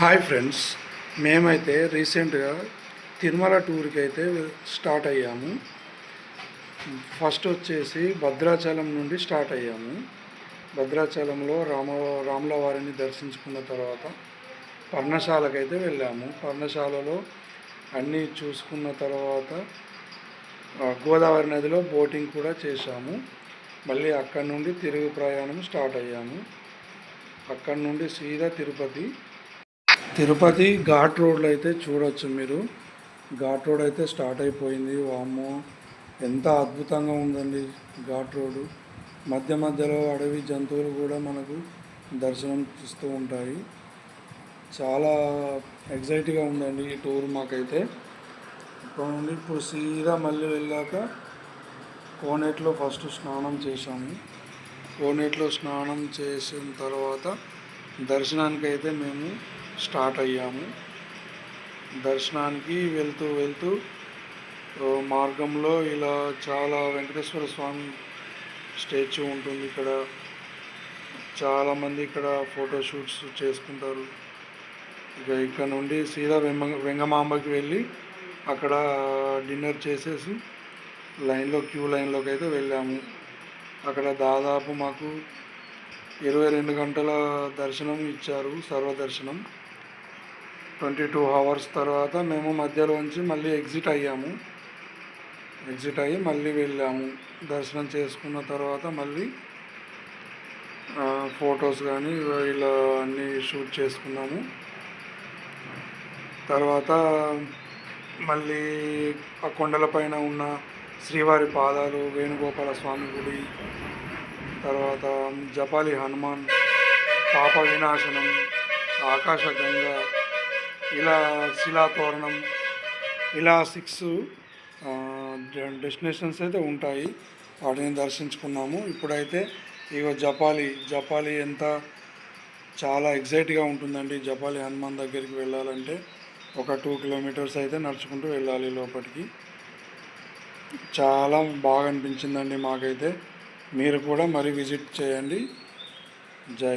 Hi friends, మేమైతే రీసెంట్గా తిరుమల టూర్కి అయితే స్టార్ట్ అయ్యాము. ఫస్ట్ వచ్చేసి భద్రాచలం నుండి స్టార్ట్ అయ్యాము. భద్రాచలంలో రాముల వారిని దర్శించుకున్న తర్వాత పర్ణశాలకైతే వెళ్ళాము. పర్ణశాలలో అన్నీ చూసుకున్న తర్వాత గోదావరి నదిలో బోటింగ్ కూడా చేశాము. మళ్ళీ అక్కడి నుండి తిరుగు ప్రయాణం స్టార్ట్ అయ్యాము. అక్కడి నుండి సీదా తిరుపతి ఘాట్ రోడ్లో అయితే చూడవచ్చు మీరు. ఘాట్ రోడ్ అయితే స్టార్ట్ అయిపోయింది. వామ్మో, ఎంత అద్భుతంగా ఉందండి ఘాట్ రోడ్డు. మధ్య మధ్యలో అడవి జంతువులు కూడా మనకు దర్శనం ఇస్తూ ఉంటాయి. చాలా ఎగ్జైట్గా ఉందండి ఈ టూర్ మాకైతే. ఇక్కడ నుండి ఇప్పుడు సీదా మళ్ళీ వెళ్ళాక కోనేటిలో ఫస్ట్ స్నానం చేశాము. కోనేటిలో స్నానం చేసిన తర్వాత దర్శనానికి అయితే మేము స్టార్ట్ అయ్యాము. దర్శనానికి వెళ్తూ మార్గంలో ఇలా చాలా వెంకటేశ్వర స్వామి స్టాచ్యూ ఉంటుంది. ఇక్కడ చాలామంది ఇక్కడ ఫోటోషూట్స్ చేసుకుంటారు. ఇక్కడ నుండి సీదా వెంగమాంబకి వెళ్ళి అక్కడ డిన్నర్ చేసేసి క్యూ లైన్లోకి అయితే వెళ్ళాము. అక్కడ దాదాపు మాకు 22 గంటల దర్శనం ఇచ్చారు, సర్వదర్శనం. 22 hours తర్వాత మేము మధ్యలోంచి మళ్ళీ ఎగ్జిట్ అయ్యి మళ్ళీ వెళ్ళాము. దర్శనం చేసుకున్న తర్వాత మళ్ళీ ఫొటోస్ కానీ ఇలా అన్నీ షూట్ చేసుకున్నాము. తర్వాత మళ్ళీ ఆ కొండలపైన ఉన్న శ్రీవారి పాదాలు, వేణుగోపాల స్వామి గుడి, తర్వాత జపాలి హనుమాన్, పాప వినాశనం, ఆకాశగంగా, ఇలా శిలాతోరణం, ఇలా 6 డెస్టినేషన్స్ అయితే ఉంటాయి. వాటిని దర్శించుకున్నాము. ఇప్పుడైతే ఇగో జపాలి చాలా ఎగ్జైట్గా ఉంటుందండి. జపాలి హనుమాన్ దగ్గరికి వెళ్ళాలంటే ఒక 2 kilometers అయితే నడుచుకుంటూ వెళ్ళాలి లోపలికి. చాలా బాగా అనిపించిందండి మాకైతే. మీరు కూడా విజిట్ చేయండి. జై